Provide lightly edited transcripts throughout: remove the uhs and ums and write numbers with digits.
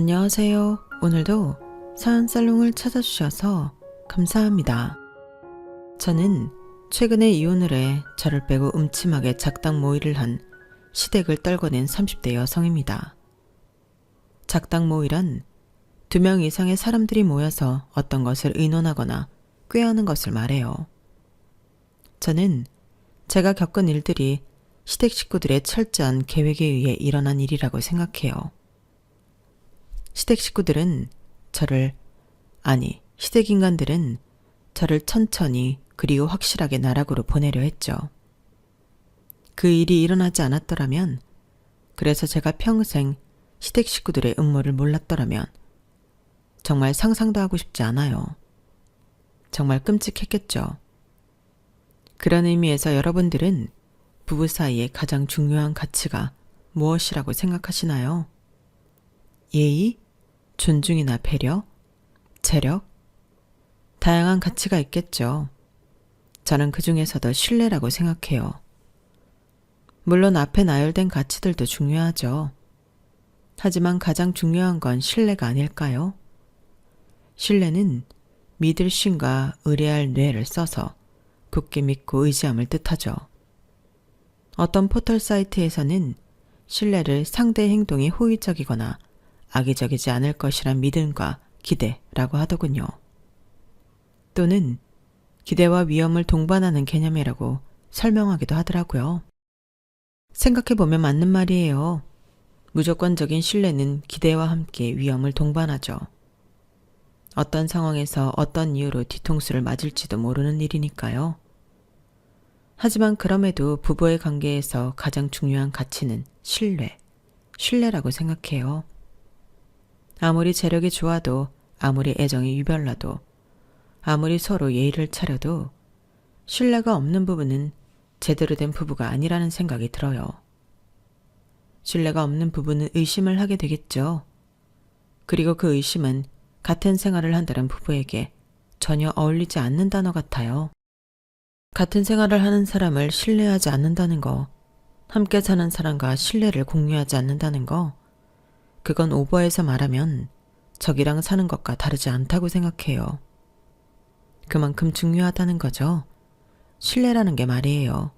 안녕하세요. 오늘도 사연살롱을 찾아주셔서 감사합니다. 저는 최근에 이혼을 해 저를 빼고 음침하게 작당 모의를 한 시댁을 떨궈낸 30대 여성입니다. 작당 모의란 2명 이상의 사람들이 모여서 어떤 것을 의논하거나 꾀하는 것을 말해요. 저는 제가 겪은 일들이 시댁 식구들의 철저한 계획에 의해 일어난 일이라고 생각해요. 시댁 식구들은 시댁 인간들은 저를 천천히 그리고 확실하게 나락으로 보내려 했죠. 그 일이 일어나지 않았더라면, 그래서 제가 평생 시댁 식구들의 음모를 몰랐더라면 정말 상상도 하고 싶지 않아요. 정말 끔찍했겠죠. 그런 의미에서 여러분들은 부부 사이의 가장 중요한 가치가 무엇이라고 생각하시나요? 예의, 존중이나 배려, 재력? 다양한 가치가 있겠죠. 저는 그 중에서도 신뢰라고 생각해요. 물론 앞에 나열된 가치들도 중요하죠. 하지만 가장 중요한 건 신뢰가 아닐까요? 신뢰는 믿을 신과 의뢰할 뇌를 써서 굳게 믿고 의지함을 뜻하죠. 어떤 포털 사이트에서는 신뢰를 상대의 행동이 호의적이거나 악의적이지 않을 것이란 믿음과 기대라고 하더군요. 또는 기대와 위험을 동반하는 개념이라고 설명하기도 하더라고요. 생각해보면 맞는 말이에요. 무조건적인 신뢰는 기대와 함께 위험을 동반하죠. 어떤 상황에서 어떤 이유로 뒤통수를 맞을지도 모르는 일이니까요. 하지만 그럼에도 부부의 관계에서 가장 중요한 가치는 신뢰라고 생각해요. 아무리 재력이 좋아도, 아무리 애정이 유별나도, 아무리 서로 예의를 차려도 신뢰가 없는 부부는 제대로 된 부부가 아니라는 생각이 들어요. 신뢰가 없는 부부는 의심을 하게 되겠죠. 그리고 그 의심은 같은 생활을 한다는 부부에게 전혀 어울리지 않는 단어 같아요. 같은 생활을 하는 사람을 신뢰하지 않는다는 거, 함께 사는 사람과 신뢰를 공유하지 않는다는 거, 그건 오버해서 말하면 적이랑 사는 것과 다르지 않다고 생각해요. 그만큼 중요하다는 거죠. 신뢰라는 게 말이에요.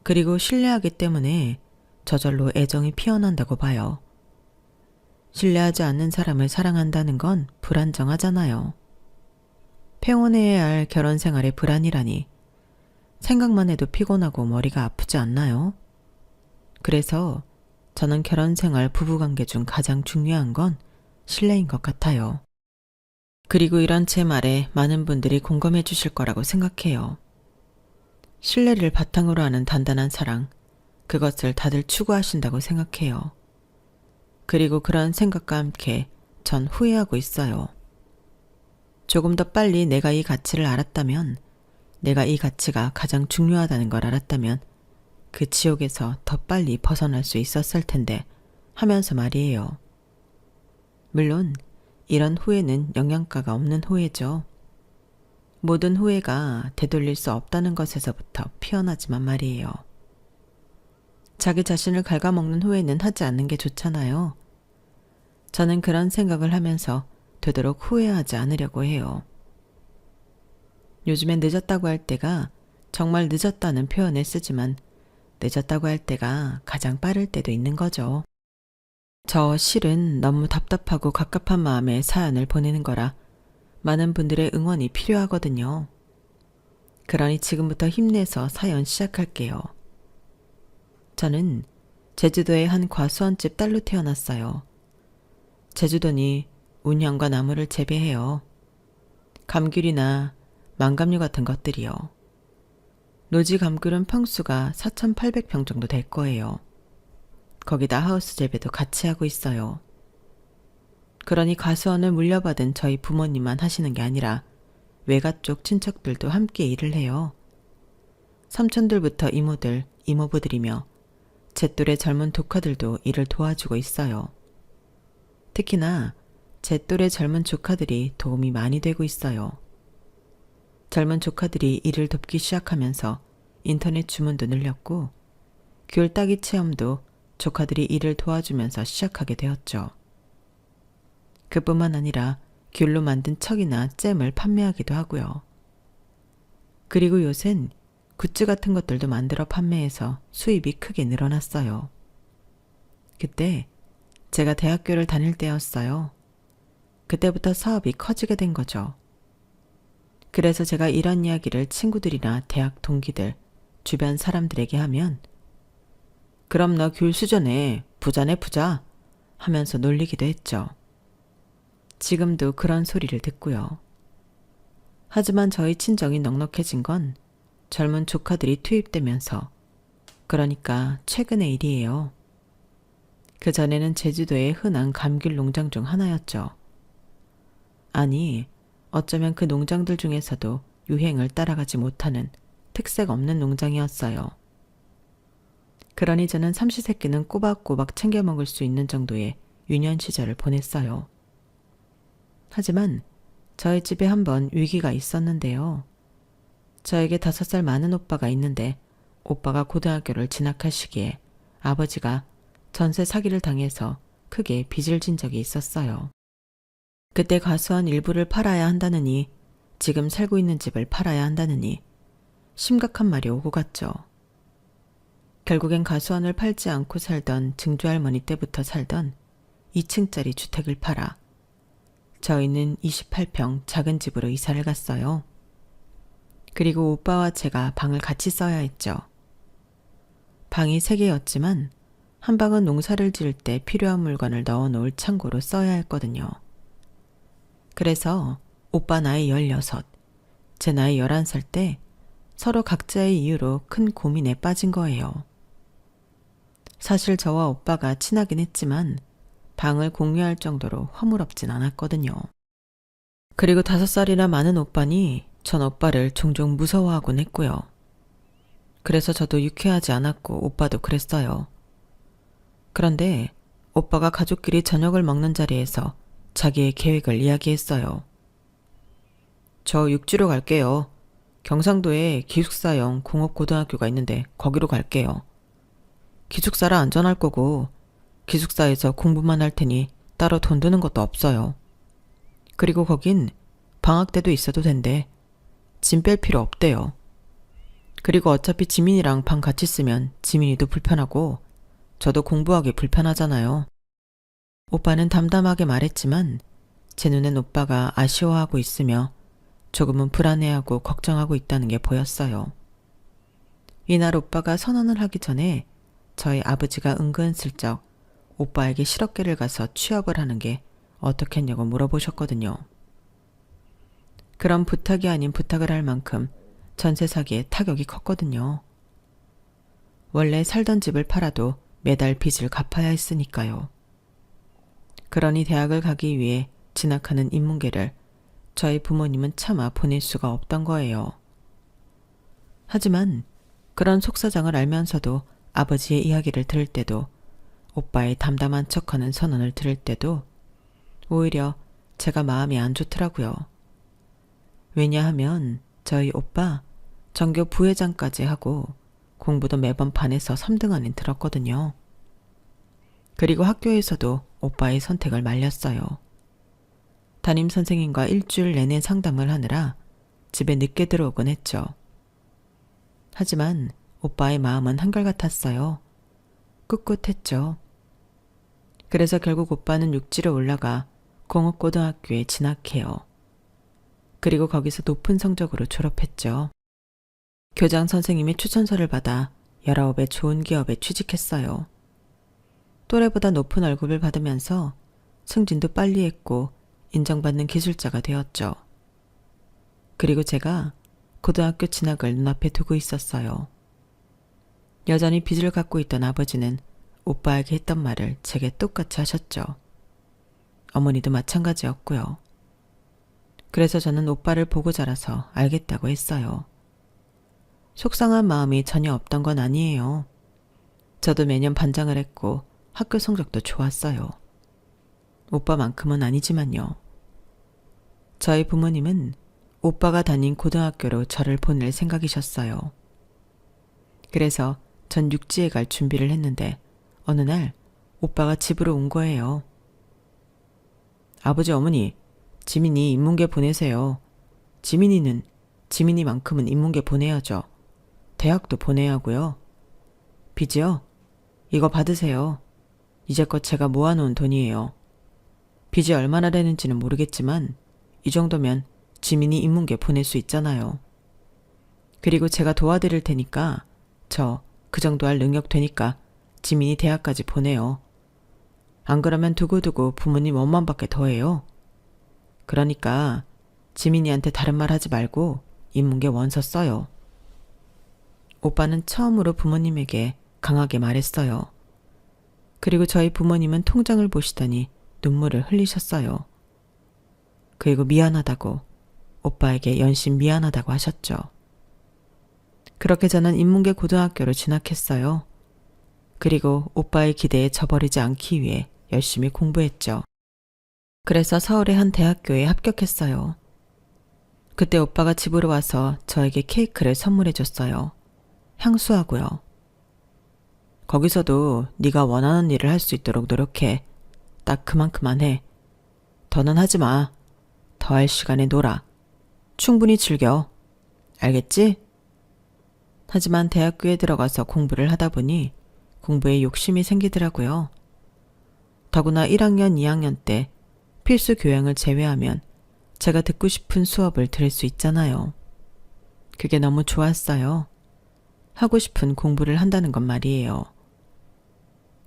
그리고 신뢰하기 때문에 저절로 애정이 피어난다고 봐요. 신뢰하지 않는 사람을 사랑한다는 건 불안정하잖아요. 평온해야 할 결혼 생활의 불안이라니 생각만 해도 피곤하고 머리가 아프지 않나요? 그래서 저는 결혼 생활 부부관계 중 가장 중요한 건 신뢰인 것 같아요. 그리고 이런 제 말에 많은 분들이 공감해 주실 거라고 생각해요. 신뢰를 바탕으로 하는 단단한 사랑, 그것을 다들 추구하신다고 생각해요. 그리고 그런 생각과 함께 전 후회하고 있어요. 조금 더 빨리 내가 이 가치를 알았다면, 내가 이 가치가 가장 중요하다는 걸 알았다면 그 지옥에서 더 빨리 벗어날 수 있었을 텐데 하면서 말이에요. 물론 이런 후회는 영양가가 없는 후회죠. 모든 후회가 되돌릴 수 없다는 것에서부터 피어나지만 말이에요. 자기 자신을 갉아먹는 후회는 하지 않는 게 좋잖아요. 저는 그런 생각을 하면서 되도록 후회하지 않으려고 해요. 요즘엔 늦었다고 할 때가 정말 늦었다는 표현을 쓰지만 늦었다고 할 때가 가장 빠를 때도 있는 거죠. 저 실은 너무 답답하고 갑갑한 마음에 사연을 보내는 거라 많은 분들의 응원이 필요하거든요. 그러니 지금부터 힘내서 사연 시작할게요. 저는 제주도의 한 과수원집 딸로 태어났어요. 제주도니 운형과 나무를 재배해요. 감귤이나 망감류 같은 것들이요. 노지 감귤은 평수가 4,800평 정도 될 거예요. 거기다 하우스 재배도 같이 하고 있어요. 그러니 과수원을 물려받은 저희 부모님만 하시는 게 아니라 외가 쪽 친척들도 함께 일을 해요. 삼촌들부터 이모들, 이모부들이며 제 또래 젊은 조카들도 일을 도와주고 있어요. 특히나 제 또래 젊은 조카들이 도움이 많이 되고 있어요. 젊은 조카들이 일을 돕기 시작하면서 인터넷 주문도 늘렸고 귤 따기 체험도 조카들이 일을 도와주면서 시작하게 되었죠. 그뿐만 아니라 귤로 만든 척이나 잼을 판매하기도 하고요. 그리고 요샌 굿즈 같은 것들도 만들어 판매해서 수입이 크게 늘어났어요. 그때 제가 대학교를 다닐 때였어요. 그때부터 사업이 커지게 된 거죠. 그래서 제가 이런 이야기를 친구들이나 대학 동기들, 주변 사람들에게 하면 그럼 너 귤 수저네, 부자네 부자 하면서 놀리기도 했죠. 지금도 그런 소리를 듣고요. 하지만 저희 친정이 넉넉해진 건 젊은 조카들이 투입되면서, 그러니까 최근의 일이에요. 그전에는 제주도의 흔한 감귤 농장 중 하나였죠. 아니, 어쩌면 그 농장들 중에서도 유행을 따라가지 못하는 특색 없는 농장이었어요. 그러니 저는 삼시세끼는 꼬박꼬박 챙겨 먹을 수 있는 정도의 유년 시절을 보냈어요. 하지만 저희 집에 한번 위기가 있었는데요. 저에게 5살 많은 오빠가 있는데 오빠가 고등학교를 진학할 시기에 아버지가 전세 사기를 당해서 크게 빚을 진 적이 있었어요. 그때 과수원 일부를 팔아야 한다느니 지금 살고 있는 집을 팔아야 한다느니 심각한 말이 오고 갔죠. 결국엔 과수원을 팔지 않고 살던 증조할머니 때부터 살던 2층짜리 주택을 팔아 저희는 28평 작은 집으로 이사를 갔어요. 그리고 오빠와 제가 방을 같이 써야 했죠. 방이 3개였지만 한 방은 농사를 지을 때 필요한 물건을 넣어놓을 창고로 써야 했거든요. 그래서 오빠 나이 16, 제 나이 11살 때 서로 각자의 이유로 큰 고민에 빠진 거예요. 사실 저와 오빠가 친하긴 했지만 방을 공유할 정도로 허물없진 않았거든요. 그리고 5살이나 많은 오빠니 전 오빠를 종종 무서워하곤 했고요. 그래서 저도 유쾌하지 않았고 오빠도 그랬어요. 그런데 오빠가 가족끼리 저녁을 먹는 자리에서 자기의 계획을 이야기했어요. 저 육지로 갈게요. 경상도에 기숙사형 공업고등학교가 있는데 거기로 갈게요. 기숙사라 안전할 거고 기숙사에서 공부만 할 테니 따로 돈 드는 것도 없어요. 그리고 거긴 방학 때도 있어도 된대. 짐 뺄 필요 없대요. 그리고 어차피 지민이랑 방 같이 쓰면 지민이도 불편하고 저도 공부하기 불편하잖아요. 오빠는 담담하게 말했지만 제 눈엔 오빠가 아쉬워하고 있으며 조금은 불안해하고 걱정하고 있다는 게 보였어요. 이날 오빠가 선언을 하기 전에 저희 아버지가 은근슬쩍 오빠에게 실업계를 가서 취업을 하는 게 어떻겠냐고 물어보셨거든요. 그런 부탁이 아닌 부탁을 할 만큼 전세 사기에 타격이 컸거든요. 원래 살던 집을 팔아도 매달 빚을 갚아야 했으니까요. 그러니 대학을 가기 위해 진학하는 인문계를 저희 부모님은 차마 보낼 수가 없던 거예요. 하지만 그런 속사정을 알면서도 아버지의 이야기를 들을 때도 오빠의 담담한 척하는 선언을 들을 때도 오히려 제가 마음이 안 좋더라고요. 왜냐하면 저희 오빠 전교 부회장까지 하고 공부도 매번 반에서 3등 안에 들었거든요. 그리고 학교에서도 오빠의 선택을 말렸어요. 담임선생님과 일주일 내내 상담을 하느라 집에 늦게 들어오곤 했죠. 하지만 오빠의 마음은 한결같았어요. 꿋꿋했죠. 그래서 결국 오빠는 육지로 올라가 공업고등학교에 진학해요. 그리고 거기서 높은 성적으로 졸업했죠. 교장 선생님이 추천서를 받아 19의 좋은 기업에 취직했어요. 또래보다 높은 월급을 받으면서 승진도 빨리 했고 인정받는 기술자가 되었죠. 그리고 제가 고등학교 진학을 눈앞에 두고 있었어요. 여전히 빚을 갖고 있던 아버지는 오빠에게 했던 말을 제게 똑같이 하셨죠. 어머니도 마찬가지였고요. 그래서 저는 오빠를 보고 자라서 알겠다고 했어요. 속상한 마음이 전혀 없던 건 아니에요. 저도 매년 반장을 했고 학교 성적도 좋았어요. 오빠만큼은 아니지만요. 저희 부모님은 오빠가 다닌 고등학교로 저를 보낼 생각이셨어요. 그래서 전 육지에 갈 준비를 했는데 어느 날 오빠가 집으로 온 거예요. 아버지 어머니, 지민이 인문계 보내세요. 지민이는 지민이만큼은 인문계 보내야죠. 대학도 보내야 하고요. 빚이요? 이거 받으세요. 이제껏 제가 모아놓은 돈이에요. 빚이 얼마나 되는지는 모르겠지만 이 정도면 지민이 인문계 보낼 수 있잖아요. 그리고 제가 도와드릴 테니까 저 그 정도 할 능력 되니까 지민이 대학까지 보내요. 안 그러면 두고두고 부모님 원망받게 더해요. 그러니까 지민이한테 다른 말 하지 말고 인문계 원서 써요. 오빠는 처음으로 부모님에게 강하게 말했어요. 그리고 저희 부모님은 통장을 보시더니 눈물을 흘리셨어요. 그리고 미안하다고, 오빠에게 연신 미안하다고 하셨죠. 그렇게 저는 인문계 고등학교로 진학했어요. 그리고 오빠의 기대에 저버리지 않기 위해 열심히 공부했죠. 그래서 서울의 한 대학교에 합격했어요. 그때 오빠가 집으로 와서 저에게 케이크를 선물해 줬어요. 향수하고요. 거기서도 네가 원하는 일을 할 수 있도록 노력해. 딱 그만큼만 해. 더는 하지 마. 더 할 시간에 놀아. 충분히 즐겨. 알겠지? 하지만 대학교에 들어가서 공부를 하다 보니 공부에 욕심이 생기더라고요. 더구나 1학년, 2학년 때 필수 교양을 제외하면 제가 듣고 싶은 수업을 들을 수 있잖아요. 그게 너무 좋았어요. 하고 싶은 공부를 한다는 건 말이에요.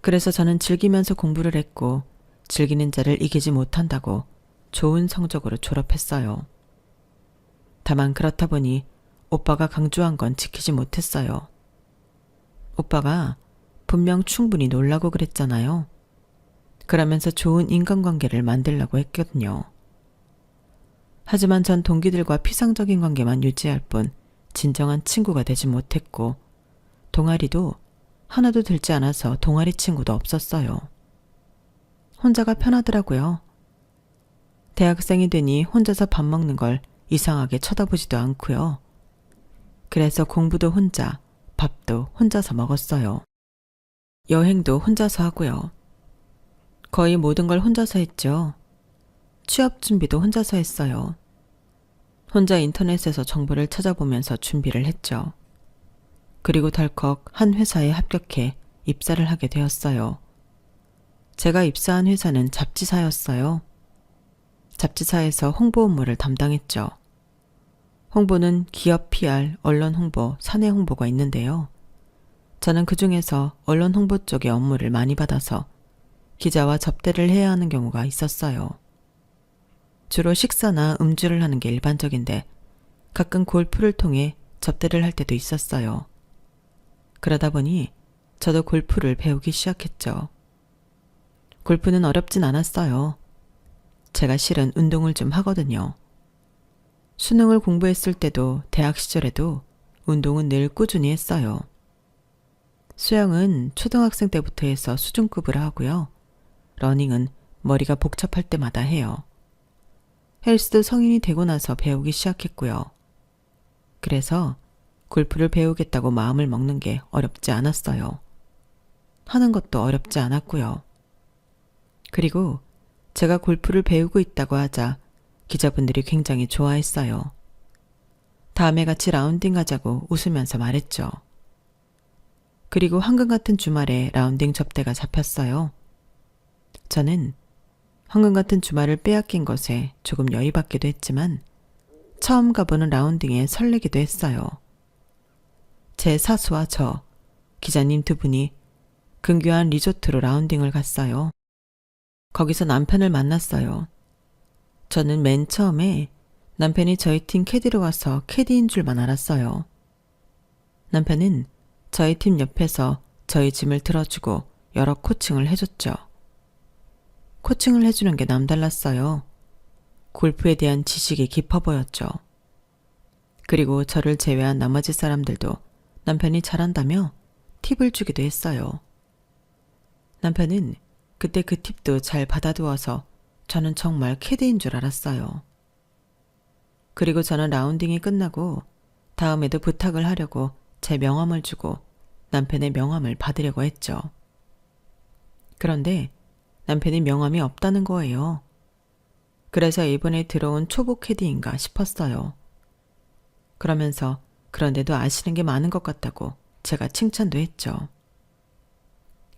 그래서 저는 즐기면서 공부를 했고 즐기는 자를 이기지 못한다고 좋은 성적으로 졸업했어요. 다만 그렇다 보니 오빠가 강조한 건 지키지 못했어요. 오빠가 분명 충분히 놀라고 그랬잖아요. 그러면서 좋은 인간관계를 만들려고 했거든요. 하지만 전 동기들과 피상적인 관계만 유지할 뿐 진정한 친구가 되지 못했고 동아리도 하나도 들지 않아서 동아리 친구도 없었어요. 혼자가 편하더라고요. 대학생이 되니 혼자서 밥 먹는 걸 이상하게 쳐다보지도 않고요. 그래서 공부도 혼자, 밥도 혼자서 먹었어요. 여행도 혼자서 하고요. 거의 모든 걸 혼자서 했죠. 취업 준비도 혼자서 했어요. 혼자 인터넷에서 정보를 찾아보면서 준비를 했죠. 그리고 덜컥 한 회사에 합격해 입사를 하게 되었어요. 제가 입사한 회사는 잡지사였어요. 잡지사에서 홍보 업무를 담당했죠. 홍보는 기업 PR, 언론 홍보, 사내 홍보가 있는데요. 저는 그 중에서 언론 홍보 쪽의 업무를 많이 받아서 기자와 접대를 해야 하는 경우가 있었어요. 주로 식사나 음주를 하는 게 일반적인데 가끔 골프를 통해 접대를 할 때도 있었어요. 그러다 보니 저도 골프를 배우기 시작했죠. 골프는 어렵진 않았어요. 제가 실은 운동을 좀 하거든요. 수능을 공부했을 때도 대학 시절에도 운동은 늘 꾸준히 했어요. 수영은 초등학생 때부터 해서 수준급으로 하고요. 러닝은 머리가 복잡할 때마다 해요. 헬스도 성인이 되고 나서 배우기 시작했고요. 그래서 골프를 배우겠다고 마음을 먹는 게 어렵지 않았어요. 하는 것도 어렵지 않았고요. 그리고 제가 골프를 배우고 있다고 하자 기자분들이 굉장히 좋아했어요. 다음에 같이 라운딩 가자고 웃으면서 말했죠. 그리고 황금 같은 주말에 라운딩 접대가 잡혔어요. 저는 황금 같은 주말을 빼앗긴 것에 조금 열이받기도 했지만 처음 가보는 라운딩에 설레기도 했어요. 제 사수와 저, 기자님 두 분이 근교한 리조트로 라운딩을 갔어요. 거기서 남편을 만났어요. 저는 맨 처음에 남편이 저희 팀 캐디로 와서 캐디인 줄만 알았어요. 남편은 저희 팀 옆에서 저희 짐을 들어주고 여러 코칭을 해줬죠. 코칭을 해주는 게 남달랐어요. 골프에 대한 지식이 깊어 보였죠. 그리고 저를 제외한 나머지 사람들도 남편이 잘한다며 팁을 주기도 했어요. 남편은 그때 그 팁도 잘 받아두어서 저는 정말 캐디인 줄 알았어요. 그리고 저는 라운딩이 끝나고 다음에도 부탁을 하려고 제 명함을 주고 남편의 명함을 받으려고 했죠. 그런데 남편이 명함이 없다는 거예요. 그래서 이번에 들어온 초보 캐디인가 싶었어요. 그러면서 그런데도 아시는 게 많은 것 같다고 제가 칭찬도 했죠.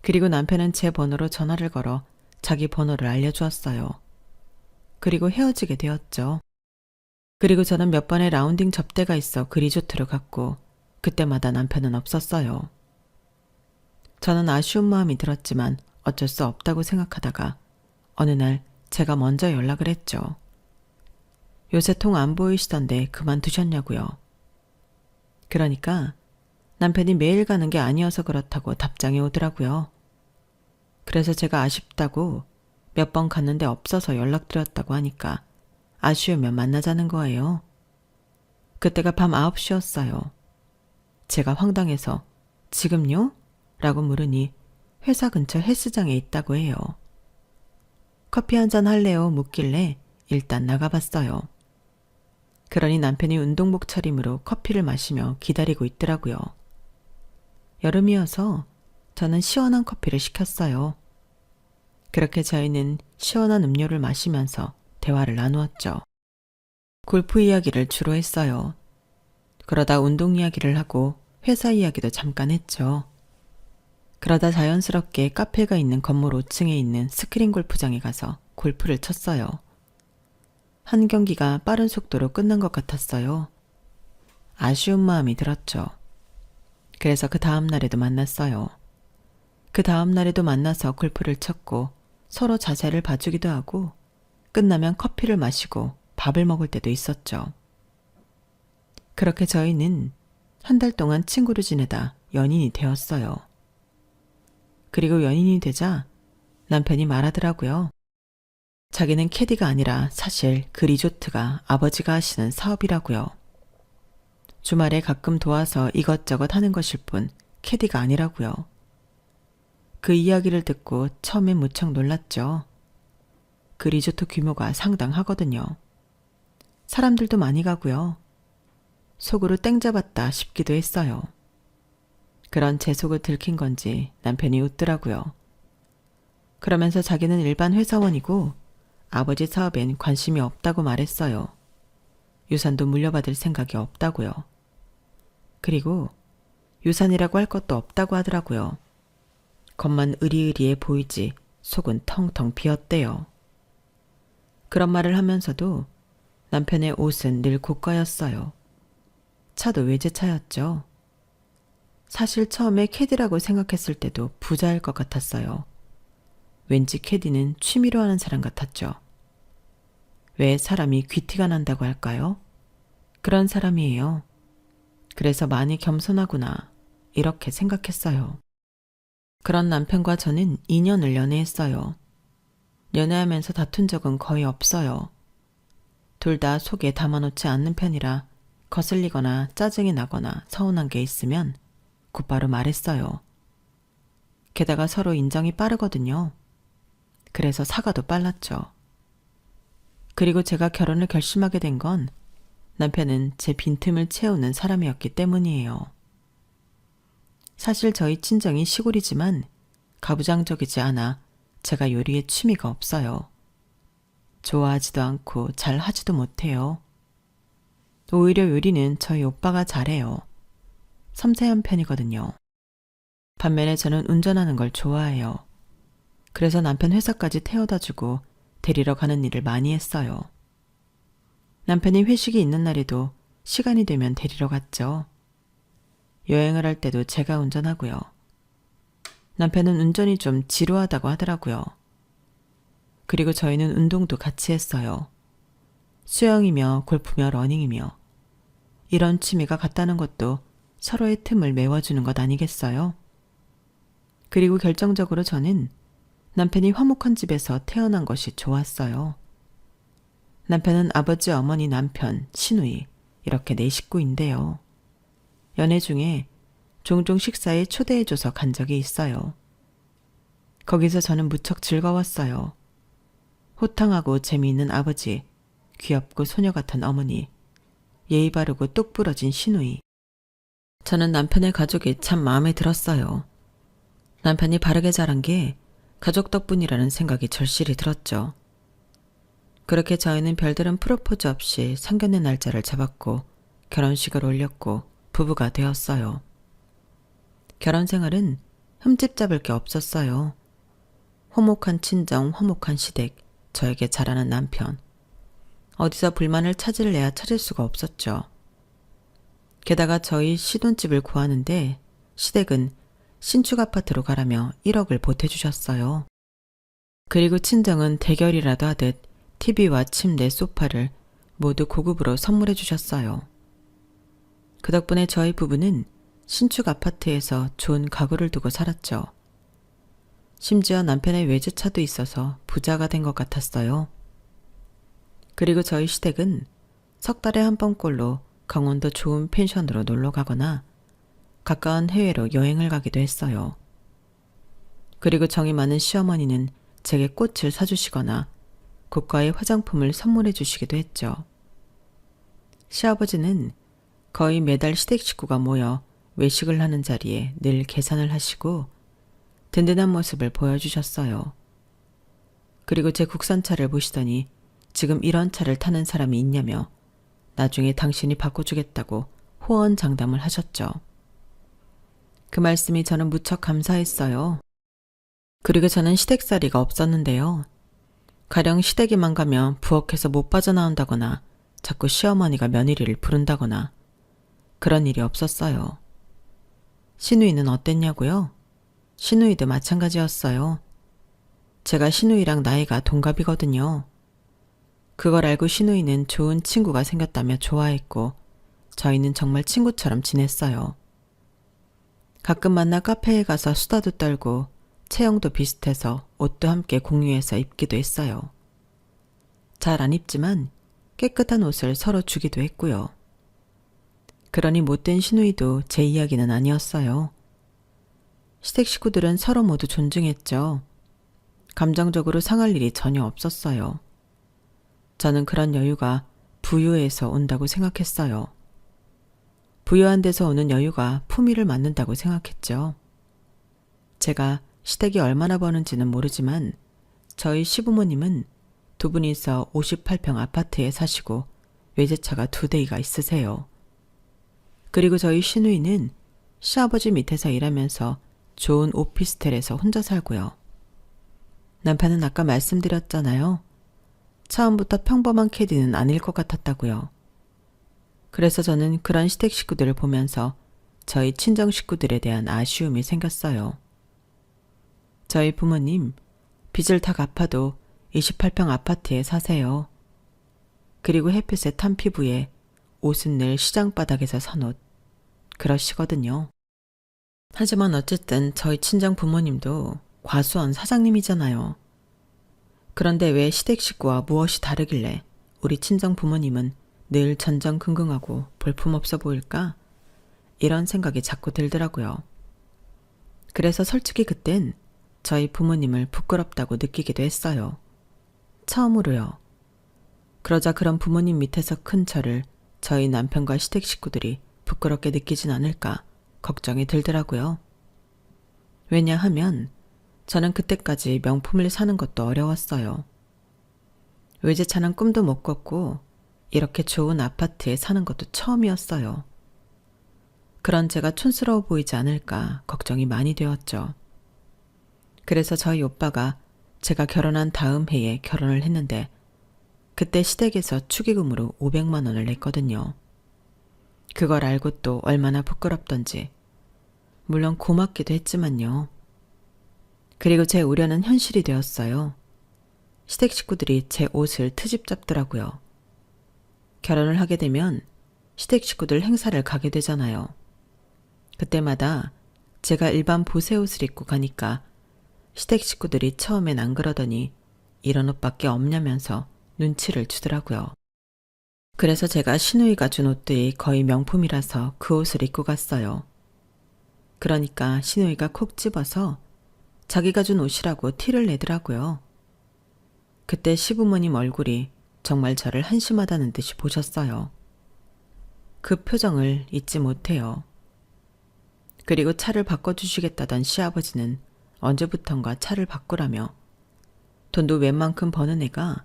그리고 남편은 제 번호로 전화를 걸어 자기 번호를 알려주었어요. 그리고 헤어지게 되었죠. 그리고 저는 몇 번의 라운딩 접대가 있어 그 리조트를 갔고 그때마다 남편은 없었어요. 저는 아쉬운 마음이 들었지만 어쩔 수 없다고 생각하다가 어느 날 제가 먼저 연락을 했죠. 요새 통 안 보이시던데 그만두셨냐고요. 그러니까 남편이 매일 가는 게 아니어서 그렇다고 답장이 오더라고요. 그래서 제가 아쉽다고 몇 번 갔는데 없어서 연락드렸다고 하니까 아쉬우면 만나자는 거예요. 그때가 밤 9시였어요. 제가 황당해서 지금요? 라고 물으니 회사 근처 헬스장에 있다고 해요. 커피 한잔 할래요? 묻길래 일단 나가봤어요. 그러니 남편이 운동복 차림으로 커피를 마시며 기다리고 있더라고요. 여름이어서 저는 시원한 커피를 시켰어요. 그렇게 저희는 시원한 음료를 마시면서 대화를 나누었죠. 골프 이야기를 주로 했어요. 그러다 운동 이야기를 하고 회사 이야기도 잠깐 했죠. 그러다 자연스럽게 카페가 있는 건물 5층에 있는 스크린 골프장에 가서 골프를 쳤어요. 한 경기가 빠른 속도로 끝난 것 같았어요. 아쉬운 마음이 들었죠. 그래서 그 다음 날에도 만났어요. 그 다음 날에도 만나서 골프를 쳤고 서로 자세를 봐주기도 하고 끝나면 커피를 마시고 밥을 먹을 때도 있었죠. 그렇게 저희는 한 달 동안 친구로 지내다 연인이 되었어요. 그리고 연인이 되자 남편이 말하더라고요. 자기는 캐디가 아니라 사실 그 리조트가 아버지가 하시는 사업이라고요. 주말에 가끔 도와서 이것저것 하는 것일 뿐 캐디가 아니라고요. 그 이야기를 듣고 처음엔 무척 놀랐죠. 그 리조트 규모가 상당하거든요. 사람들도 많이 가고요. 속으로 땡 잡았다 싶기도 했어요. 그런 제 속을 들킨 건지 남편이 웃더라고요. 그러면서 자기는 일반 회사원이고 아버지 사업엔 관심이 없다고 말했어요. 유산도 물려받을 생각이 없다고요. 그리고 유산이라고 할 것도 없다고 하더라고요. 겉만 으리으리해 보이지 속은 텅텅 비었대요. 그런 말을 하면서도 남편의 옷은 늘 고가였어요. 차도 외제차였죠. 사실 처음에 캐디라고 생각했을 때도 부자일 것 같았어요. 왠지 캐디는 취미로 하는 사람 같았죠. 왜 사람이 귀티가 난다고 할까요? 그런 사람이에요. 그래서 많이 겸손하구나 이렇게 생각했어요. 그런 남편과 저는 2년을 연애했어요. 연애하면서 다툰 적은 거의 없어요. 둘 다 속에 담아놓지 않는 편이라 거슬리거나 짜증이 나거나 서운한 게 있으면 곧바로 말했어요. 게다가 서로 인정이 빠르거든요. 그래서 사과도 빨랐죠. 그리고 제가 결혼을 결심하게 된 건 남편은 제 빈틈을 채우는 사람이었기 때문이에요. 사실 저희 친정이 시골이지만 가부장적이지 않아 제가 요리에 취미가 없어요. 좋아하지도 않고 잘 하지도 못해요. 오히려 요리는 저희 오빠가 잘해요. 섬세한 편이거든요. 반면에 저는 운전하는 걸 좋아해요. 그래서 남편 회사까지 태워다주고 데리러 가는 일을 많이 했어요. 남편이 회식이 있는 날에도 시간이 되면 데리러 갔죠. 여행을 할 때도 제가 운전하고요. 남편은 운전이 좀 지루하다고 하더라고요. 그리고 저희는 운동도 같이 했어요. 수영이며 골프며 러닝이며 이런 취미가 같다는 것도 서로의 틈을 메워주는 것 아니겠어요? 그리고 결정적으로 저는 남편이 화목한 집에서 태어난 것이 좋았어요. 남편은 아버지, 어머니, 남편, 시누이 이렇게 4식구인데요. 연애 중에 종종 식사에 초대해줘서 간 적이 있어요. 거기서 저는 무척 즐거웠어요. 호탕하고 재미있는 아버지, 귀엽고 소녀 같은 어머니, 예의 바르고 똑 부러진 시누이. 저는 남편의 가족이 참 마음에 들었어요. 남편이 바르게 자란 게 가족 덕분이라는 생각이 절실히 들었죠. 그렇게 저희는 별다른 프로포즈 없이 상견례 날짜를 잡았고 결혼식을 올렸고 부부가 되었어요. 결혼 생활은 흠집 잡을 게 없었어요. 화목한 친정, 화목한 시댁, 저에게 잘하는 남편. 어디서 불만을 찾을래야 찾을 수가 없었죠. 게다가 저희 시돈집을 구하는데 시댁은 신축 아파트로 가라며 1억을 보태주셨어요. 그리고 친정은 대결이라도 하듯 TV와 침대, 소파를 모두 고급으로 선물해 주셨어요. 그 덕분에 저희 부부는 신축 아파트에서 좋은 가구를 두고 살았죠. 심지어 남편의 외제차도 있어서 부자가 된 것 같았어요. 그리고 저희 시댁은 석 달에 한 번꼴로 강원도 좋은 펜션으로 놀러 가거나 가까운 해외로 여행을 가기도 했어요. 그리고 정이 많은 시어머니는 제게 꽃을 사주시거나 고가의 화장품을 선물해 주시기도 했죠. 시아버지는 거의 매달 시댁 식구가 모여 외식을 하는 자리에 늘 계산을 하시고 든든한 모습을 보여주셨어요. 그리고 제 국산차를 보시더니 지금 이런 차를 타는 사람이 있냐며 나중에 당신이 바꿔주겠다고 호언장담을 하셨죠. 그 말씀이 저는 무척 감사했어요. 그리고 저는 시댁살이가 없었는데요. 가령 시댁에만 가면 부엌에서 못 빠져나온다거나 자꾸 시어머니가 며느리를 부른다거나 그런 일이 없었어요. 시누이는 어땠냐고요? 시누이도 마찬가지였어요. 제가 시누이랑 나이가 동갑이거든요. 그걸 알고 시누이는 좋은 친구가 생겼다며 좋아했고 저희는 정말 친구처럼 지냈어요. 가끔 만나 카페에 가서 수다도 떨고 체형도 비슷해서 옷도 함께 공유해서 입기도 했어요. 잘 안 입지만 깨끗한 옷을 서로 주기도 했고요. 그러니 못된 시누이도 제 이야기는 아니었어요. 시댁 식구들은 서로 모두 존중했죠. 감정적으로 상할 일이 전혀 없었어요. 저는 그런 여유가 부유에서 온다고 생각했어요. 부유한 데서 오는 여유가 품위를 맞는다고 생각했죠. 제가 시댁이 얼마나 버는지는 모르지만 저희 시부모님은 두 분이서 58평 아파트에 사시고 외제차가 2대가 있으세요. 그리고 저희 시누이는 시아버지 밑에서 일하면서 좋은 오피스텔에서 혼자 살고요. 남편은 아까 말씀드렸잖아요. 처음부터 평범한 캐디는 아닐 것 같았다고요. 그래서 저는 그런 시댁 식구들을 보면서 저희 친정 식구들에 대한 아쉬움이 생겼어요. 저희 부모님 빚을 다 갚아도 28평 아파트에 사세요. 그리고 햇빛에 탄 피부에 옷은 늘 시장 바닥에서 산 옷. 그러시거든요. 하지만 어쨌든 저희 친정 부모님도 과수원 사장님이잖아요. 그런데 왜 시댁 식구와 무엇이 다르길래 우리 친정 부모님은 늘 전전긍긍하고 볼품없어 보일까? 이런 생각이 자꾸 들더라고요. 그래서 솔직히 그땐 저희 부모님을 부끄럽다고 느끼기도 했어요. 처음으로요. 그러자 그런 부모님 밑에서 큰 저를 저희 남편과 시댁 식구들이 부끄럽게 느끼진 않을까 걱정이 들더라고요. 왜냐하면 저는 그때까지 명품을 사는 것도 어려웠어요. 외제차는 꿈도 못 꿨고 이렇게 좋은 아파트에 사는 것도 처음이었어요. 그런 제가 촌스러워 보이지 않을까 걱정이 많이 되었죠. 그래서 저희 오빠가 제가 결혼한 다음 해에 결혼을 했는데 그때 시댁에서 축의금으로 500만 원을 냈거든요. 그걸 알고 또 얼마나 부끄럽던지. 물론 고맙기도 했지만요. 그리고 제 우려는 현실이 되었어요. 시댁 식구들이 제 옷을 트집 잡더라고요. 결혼을 하게 되면 시댁 식구들 행사를 가게 되잖아요. 그때마다 제가 일반 보세 옷을 입고 가니까 시댁 식구들이 처음엔 안 그러더니 이런 옷밖에 없냐면서 눈치를 주더라고요. 그래서 제가 시누이가 준 옷들이 거의 명품이라서 그 옷을 입고 갔어요. 그러니까 시누이가 콕 집어서 자기가 준 옷이라고 티를 내더라고요. 그때 시부모님 얼굴이 정말 저를 한심하다는 듯이 보셨어요. 그 표정을 잊지 못해요. 그리고 차를 바꿔주시겠다던 시아버지는 언제부턴가 차를 바꾸라며 돈도 웬만큼 버는 애가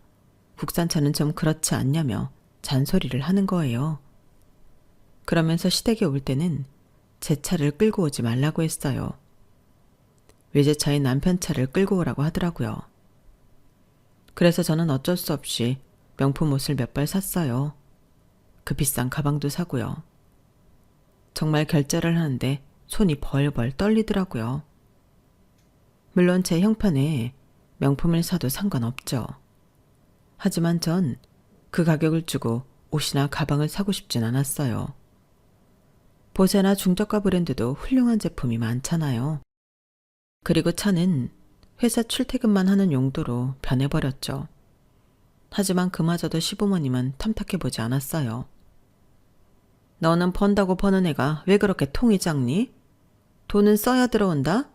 국산차는 좀 그렇지 않냐며 잔소리를 하는 거예요. 그러면서 시댁에 올 때는 제 차를 끌고 오지 말라고 했어요. 외제차인 남편 차를 끌고 오라고 하더라고요. 그래서 저는 어쩔 수 없이 명품 옷을 몇 벌 샀어요. 그 비싼 가방도 사고요. 정말 결제를 하는데 손이 벌벌 떨리더라고요. 물론 제 형편에 명품을 사도 상관없죠. 하지만 전 그 가격을 주고 옷이나 가방을 사고 싶진 않았어요. 보세나 중저가 브랜드도 훌륭한 제품이 많잖아요. 그리고 차는 회사 출퇴근만 하는 용도로 변해버렸죠. 하지만 그마저도 시부모님은 탐탁해보지 않았어요. 너는 번다고 버는 애가 왜 그렇게 통이 작니? 돈은 써야 들어온다?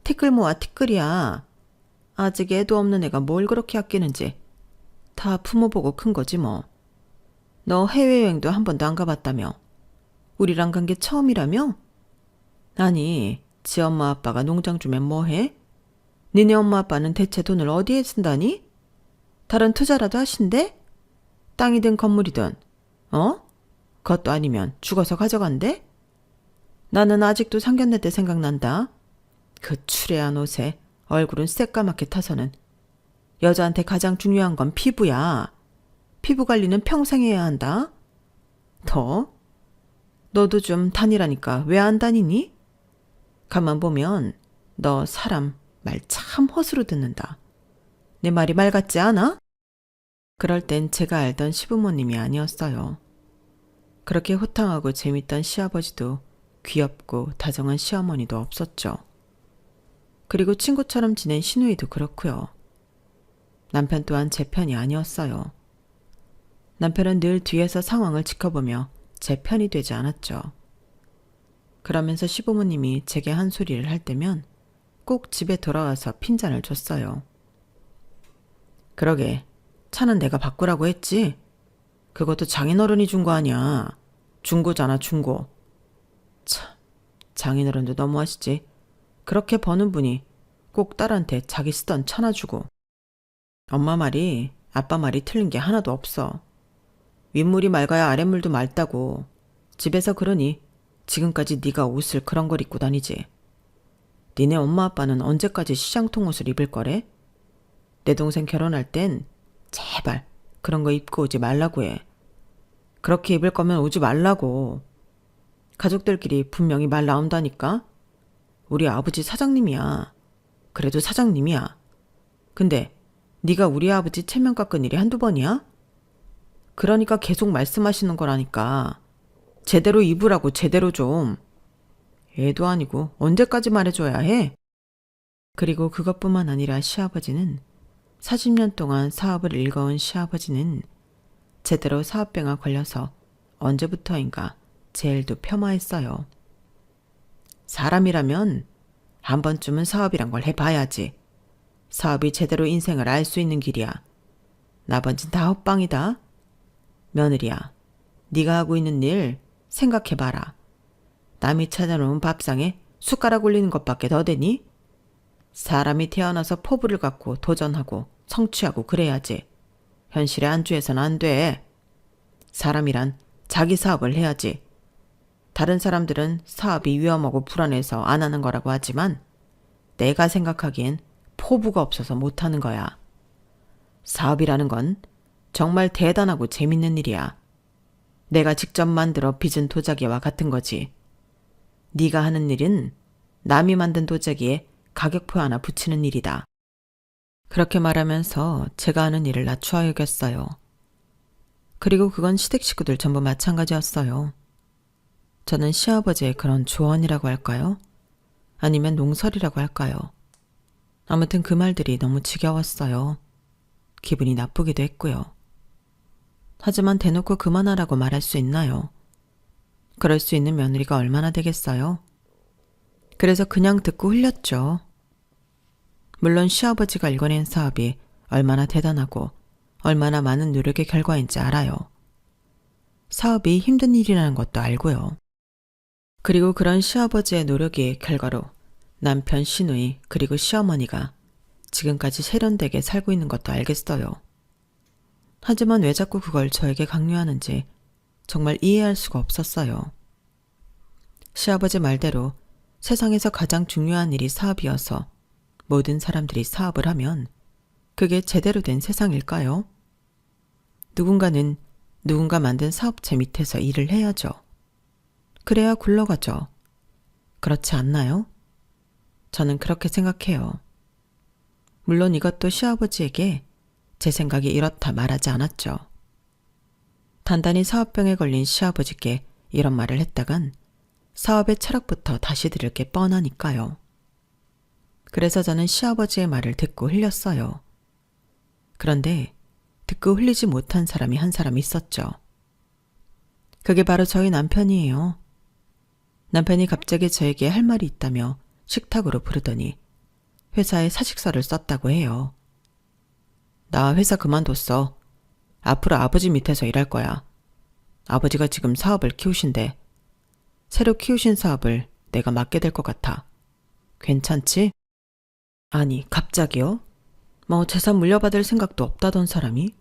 티끌 모아 티끌이야. 아직 애도 없는 애가 뭘 그렇게 아끼는지 다 부모 보고 큰 거지 뭐. 너 해외여행도 한 번도 안 가봤다며. 우리랑 간 게 처음이라며? 아니, 지 엄마 아빠가 농장 주면 뭐해? 니네 엄마 아빠는 대체 돈을 어디에 쓴다니? 다른 투자라도 하신대? 땅이든 건물이든, 그것도 아니면 죽어서 가져간대? 나는 아직도 상견례 때 생각난다. 그 추레한 옷에 얼굴은 새까맣게 타서는 여자한테 가장 중요한 건 피부야. 피부 관리는 평생 해야 한다. 너도 좀 다니라니까 왜 안 다니니? 가만 보면 너 사람 말 참 허스로 듣는다. 내 말이 말 같지 않아? 그럴 땐 제가 알던 시부모님이 아니었어요. 그렇게 호탕하고 재밌던 시아버지도 귀엽고 다정한 시어머니도 없었죠. 그리고 친구처럼 지낸 시누이도 그렇고요. 남편 또한 제 편이 아니었어요. 남편은 늘 뒤에서 상황을 지켜보며 제 편이 되지 않았죠. 그러면서 시부모님이 제게 한 소리를 할 때면 꼭 집에 돌아와서 핀잔을 줬어요. 그러게, 차는 내가 바꾸라고 했지? 그것도 장인어른이 준 거 아니야. 중고잖아, 중고. 참, 장인어른도 너무하시지. 그렇게 버는 분이 꼭 딸한테 자기 쓰던 차나 주고. 엄마 말이 아빠 말이 틀린 게 하나도 없어. 윗물이 맑아야 아랫물도 맑다고. 집에서 그러니 지금까지 네가 옷을 그런 걸 입고 다니지. 니네 엄마 아빠는 언제까지 시장통 옷을 입을 거래? 내 동생 결혼할 땐 제발 그런 거 입고 오지 말라고 해. 그렇게 입을 거면 오지 말라고. 가족들끼리 분명히 말 나온다니까. 우리 아버지 사장님이야. 그래도 사장님이야. 근데 네가 우리 아버지 체면 깎은 일이 한두 번이야? 그러니까 계속 말씀하시는 거라니까. 제대로 입으라고 제대로 좀. 애도 아니고 언제까지 말해줘야 해? 그리고 그것뿐만 아니라 시아버지는 40년 동안 사업을 일궈온 시아버지는 제대로 사업병에 걸려서 언제부터인가 제 일도 폄하했어요. 사람이라면 한 번쯤은 사업이란 걸 해봐야지. 사업이 제대로 인생을 알 수 있는 길이야. 나머진 다 헛방이다. 며느리야, 네가 하고 있는 일 생각해봐라. 남이 찾아놓은 밥상에 숟가락 올리는 것밖에 더 되니? 사람이 태어나서 포부를 갖고 도전하고 성취하고 그래야지. 현실에 안주해서는 안 돼. 사람이란 자기 사업을 해야지. 다른 사람들은 사업이 위험하고 불안해서 안 하는 거라고 하지만 내가 생각하기엔 포부가 없어서 못하는 거야. 사업이라는 건 정말 대단하고 재밌는 일이야. 내가 직접 만들어 빚은 도자기와 같은 거지. 네가 하는 일은 남이 만든 도자기에 가격표 하나 붙이는 일이다. 그렇게 말하면서 제가 하는 일을 낮추어 여겼어요. 그리고 그건 시댁 식구들 전부 마찬가지였어요. 저는 시아버지의 그런 조언이라고 할까요? 아니면 농설이라고 할까요? 아무튼 그 말들이 너무 지겨웠어요. 기분이 나쁘기도 했고요. 하지만 대놓고 그만하라고 말할 수 있나요? 그럴 수 있는 며느리가 얼마나 되겠어요? 그래서 그냥 듣고 흘렸죠. 물론 시아버지가 일궈낸 사업이 얼마나 대단하고 얼마나 많은 노력의 결과인지 알아요. 사업이 힘든 일이라는 것도 알고요. 그리고 그런 시아버지의 노력의 결과로 남편 시누이 그리고 시어머니가 지금까지 세련되게 살고 있는 것도 알겠어요. 하지만 왜 자꾸 그걸 저에게 강요하는지 정말 이해할 수가 없었어요. 시아버지 말대로 세상에서 가장 중요한 일이 사업이어서 모든 사람들이 사업을 하면 그게 제대로 된 세상일까요? 누군가는 누군가 만든 사업체 밑에서 일을 해야죠. 그래야 굴러가죠. 그렇지 않나요? 저는 그렇게 생각해요. 물론 이것도 시아버지에게 제 생각이 이렇다 말하지 않았죠. 단단히 사업병에 걸린 시아버지께 이런 말을 했다간 사업의 철학부터 다시 들을 게 뻔하니까요. 그래서 저는 시아버지의 말을 듣고 흘렸어요. 그런데 듣고 흘리지 못한 사람이 한 사람 있었죠. 그게 바로 저희 남편이에요. 남편이 갑자기 저에게 할 말이 있다며 식탁으로 부르더니 회사에 사직서를 썼다고 해요. 나 회사 그만뒀어. 앞으로 아버지 밑에서 일할 거야. 아버지가 지금 사업을 키우신대. 새로 키우신 사업을 내가 맡게 될 것 같아. 괜찮지? 아니, 갑자기요? 뭐 재산 물려받을 생각도 없다던 사람이?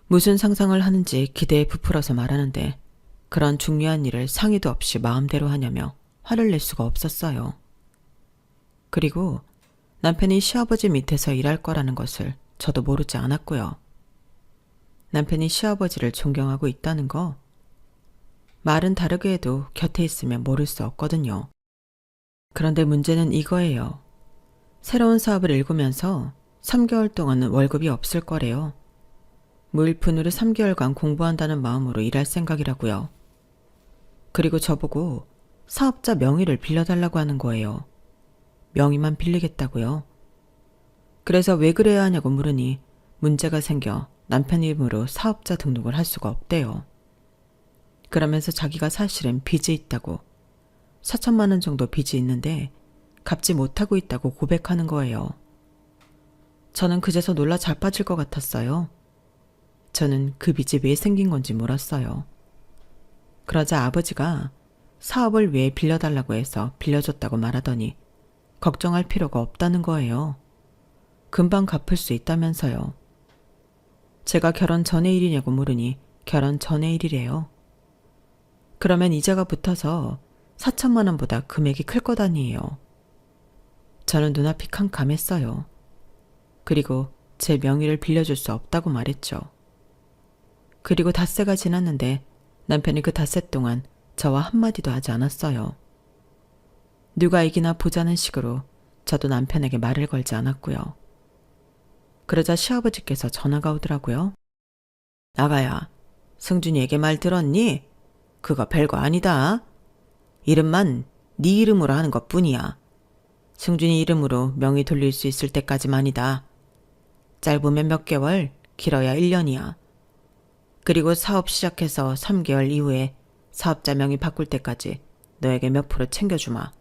무슨 상상을 하는지 기대에 부풀어서 말하는데 그런 중요한 일을 상의도 없이 마음대로 하냐며 화를 낼 수가 없었어요. 그리고 남편이 시아버지 밑에서 일할 거라는 것을 저도 모르지 않았고요. 남편이 시아버지를 존경하고 있다는 거 말은 다르게 해도 곁에 있으면 모를 수 없거든요. 그런데 문제는 이거예요. 새로운 사업을 일구면서 3개월 동안은 월급이 없을 거래요. 무일푼으로 3개월간 공부한다는 마음으로 일할 생각이라고요. 그리고 저보고 사업자 명의를 빌려달라고 하는 거예요. 명의만 빌리겠다고요. 그래서 왜 그래야 하냐고 물으니 문제가 생겨 남편 이름으로 사업자 등록을 할 수가 없대요. 그러면서 자기가 사실은 빚이 있다고 4천만 원 정도 빚이 있는데 갚지 못하고 있다고 고백하는 거예요. 저는 그제서 놀라 자빠질 것 같았어요. 저는 그 빚이 왜 생긴 건지 몰랐어요. 그러자 아버지가 사업을 왜 빌려달라고 해서 빌려줬다고 말하더니 걱정할 필요가 없다는 거예요. 금방 갚을 수 있다면서요. 제가 결혼 전의 일이냐고 물으니 결혼 전의 일이래요. 그러면 이자가 붙어서 4천만 원보다 금액이 클 것 아니에요. 저는 눈앞이 캄캄했어요. 그리고 제 명의를 빌려줄 수 없다고 말했죠. 그리고 닷새가 지났는데 남편이 그 닷새 동안 저와 한마디도 하지 않았어요. 누가 이기나 보자는 식으로 저도 남편에게 말을 걸지 않았고요. 그러자 시아버지께서 전화가 오더라고요. 나가야, 승준이에게 말 들었니? 그거 별거 아니다. 이름만 네 이름으로 하는 것뿐이야. 승준이 이름으로 명의 돌릴 수 있을 때까지만이다. 짧으면 몇 개월, 길어야 1년이야. 그리고 사업 시작해서 3개월 이후에 사업자 명의 바꿀 때까지 너에게 몇 프로 챙겨주마.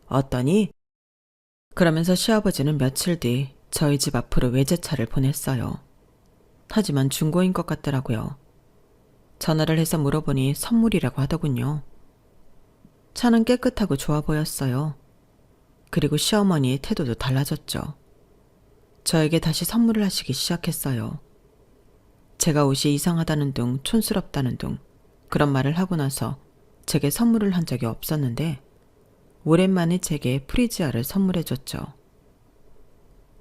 어떠니? 그러면서 시아버지는 며칠 뒤 저희 집 앞으로 외제차를 보냈어요. 하지만 중고인 것 같더라고요. 전화를 해서 물어보니 선물이라고 하더군요. 차는 깨끗하고 좋아 보였어요. 그리고 시어머니의 태도도 달라졌죠. 저에게 다시 선물을 하시기 시작했어요. 제가 옷이 이상하다는 둥 촌스럽다는 둥 그런 말을 하고 나서 제게 선물을 한 적이 없었는데 오랜만에 제게 프리지아를 선물해줬죠.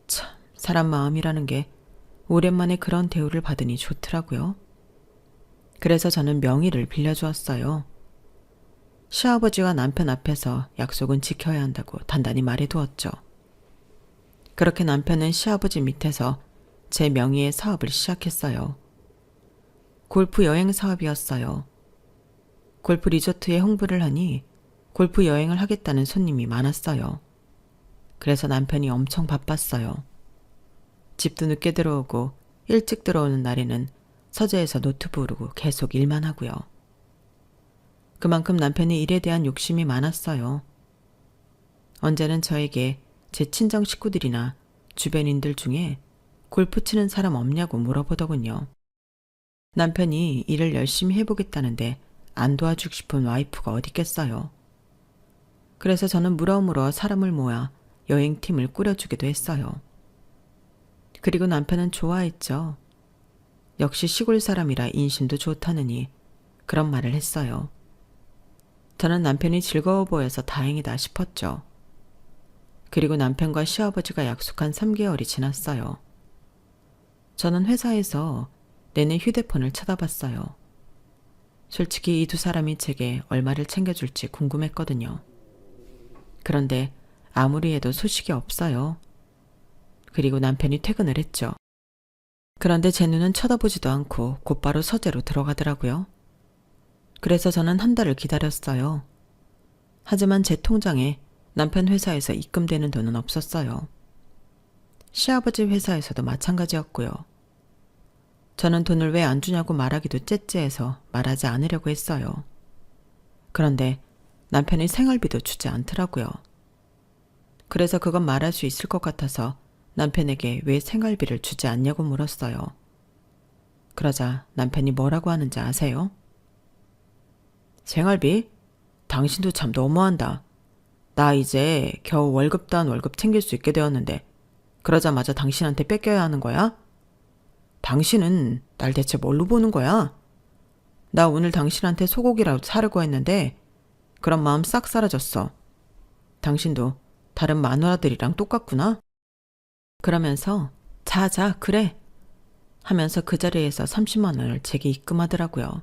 참, 사람 마음이라는 게 오랜만에 그런 대우를 받으니 좋더라고요. 그래서 저는 명의를 빌려주었어요. 시아버지와 남편 앞에서 약속은 지켜야 한다고 단단히 말해두었죠. 그렇게 남편은 시아버지 밑에서 제 명의의 사업을 시작했어요. 골프 여행 사업이었어요. 골프 리조트에 홍보를 하니 골프 여행을 하겠다는 손님이 많았어요. 그래서 남편이 엄청 바빴어요. 집도 늦게 들어오고 일찍 들어오는 날에는 서재에서 노트 부르고 계속 일만 하고요. 그만큼 남편이 일에 대한 욕심이 많았어요. 언제는 저에게 제 친정 식구들이나 주변인들 중에 골프 치는 사람 없냐고 물어보더군요. 남편이 일을 열심히 해보겠다는데 안 도와주고 싶은 와이프가 어디 있겠어요. 그래서 저는 물어물어 사람을 모아 여행팀을 꾸려주기도 했어요. 그리고 남편은 좋아했죠. 역시 시골 사람이라 인심도 좋다느니 그런 말을 했어요. 저는 남편이 즐거워 보여서 다행이다 싶었죠. 그리고 남편과 시아버지가 약속한 3개월이 지났어요. 저는 회사에서 내내 휴대폰을 쳐다봤어요. 솔직히 이 두 사람이 제게 얼마를 챙겨줄지 궁금했거든요. 그런데 아무리 해도 소식이 없어요. 그리고 남편이 퇴근을 했죠. 그런데 제 눈은 쳐다보지도 않고 곧바로 서재로 들어가더라고요. 그래서 저는 한 달을 기다렸어요. 하지만 제 통장에 남편 회사에서 입금되는 돈은 없었어요. 시아버지 회사에서도 마찬가지였고요. 저는 돈을 왜 안 주냐고 말하기도 째째해서 말하지 않으려고 했어요. 그런데 남편이 생활비도 주지 않더라고요. 그래서 그건 말할 수 있을 것 같아서 남편에게 왜 생활비를 주지 않냐고 물었어요. 그러자 남편이 뭐라고 하는지 아세요? 생활비? 당신도 참 너무한다. 나 이제 겨우 월급도 한 월급 챙길 수 있게 되었는데 그러자마자 당신한테 뺏겨야 하는 거야? 당신은 날 대체 뭘로 보는 거야? 나 오늘 당신한테 소고기라도 사려고 했는데 그런 마음 싹 사라졌어. 당신도 다른 마누라들이랑 똑같구나? 그러면서 자자 그래 하면서 그 자리에서 30만 원을 제게 입금하더라고요.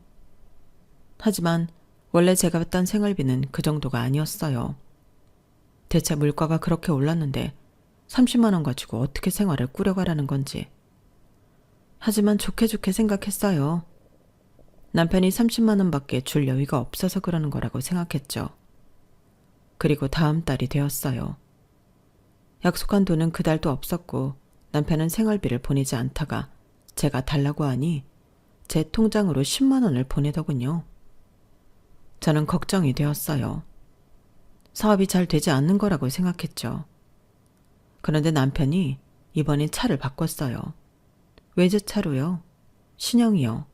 하지만 원래 제가 받던 생활비는 그 정도가 아니었어요. 대체 물가가 그렇게 올랐는데 30만 원 가지고 어떻게 생활을 꾸려가라는 건지. 하지만 좋게 생각했어요. 남편이 30만 원밖에 줄 여유가 없어서 그러는 거라고 생각했죠. 그리고 다음 달이 되었어요. 약속한 돈은 그달도 없었고 남편은 생활비를 보내지 않다가 제가 달라고 하니 제 통장으로 10만 원을 보내더군요. 저는 걱정이 되었어요. 사업이 잘 되지 않는 거라고 생각했죠. 그런데 남편이 이번에 차를 바꿨어요. 외제차로요. 신형이요.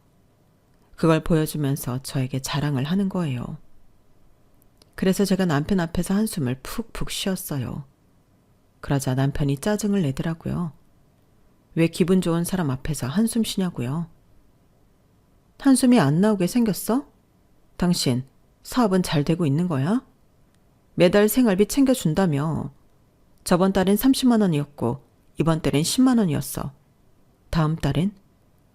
그걸 보여주면서 저에게 자랑을 하는 거예요. 그래서 제가 남편 앞에서 한숨을 푹푹 쉬었어요. 그러자 남편이 짜증을 내더라고요. 왜 기분 좋은 사람 앞에서 한숨 쉬냐고요. 한숨이 안 나오게 생겼어? 당신 사업은 잘 되고 있는 거야? 매달 생활비 챙겨준다며. 저번 달엔 30만 원이었고 이번 달엔 10만 원이었어. 다음 달엔?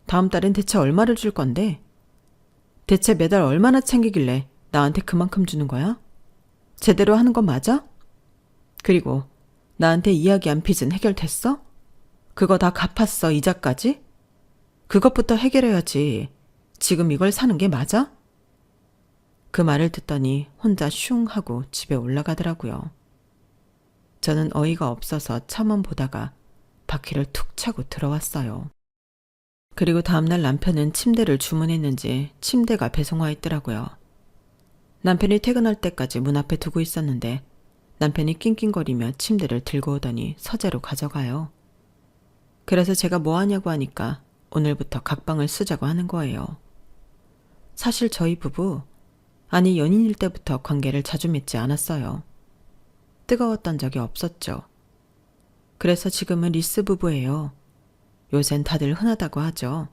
다음 달엔 대체 얼마를 줄 건데? 대체 매달 얼마나 챙기길래 나한테 그만큼 주는 거야? 제대로 하는 건 맞아? 그리고 나한테 이야기한 빚은 해결됐어? 그거 다 갚았어, 이자까지? 그것부터 해결해야지. 지금 이걸 사는 게 맞아? 그 말을 듣더니 혼자 슝 하고 집에 올라가더라고요. 저는 어이가 없어서 차만 보다가 바퀴를 툭 차고 들어왔어요. 그리고 다음날 남편은 침대를 주문했는지 침대가 배송와 있더라고요. 남편이 퇴근할 때까지 문 앞에 두고 있었는데 남편이 낑낑거리며 침대를 들고 오더니 서재로 가져가요. 그래서 제가 뭐 하냐고 하니까 오늘부터 각방을 쓰자고 하는 거예요. 사실 저희 부부, 아니 연인일 때부터 관계를 자주 맺지 않았어요. 뜨거웠던 적이 없었죠. 그래서 지금은 리스 부부예요. 요샌 다들 흔하다고 하죠.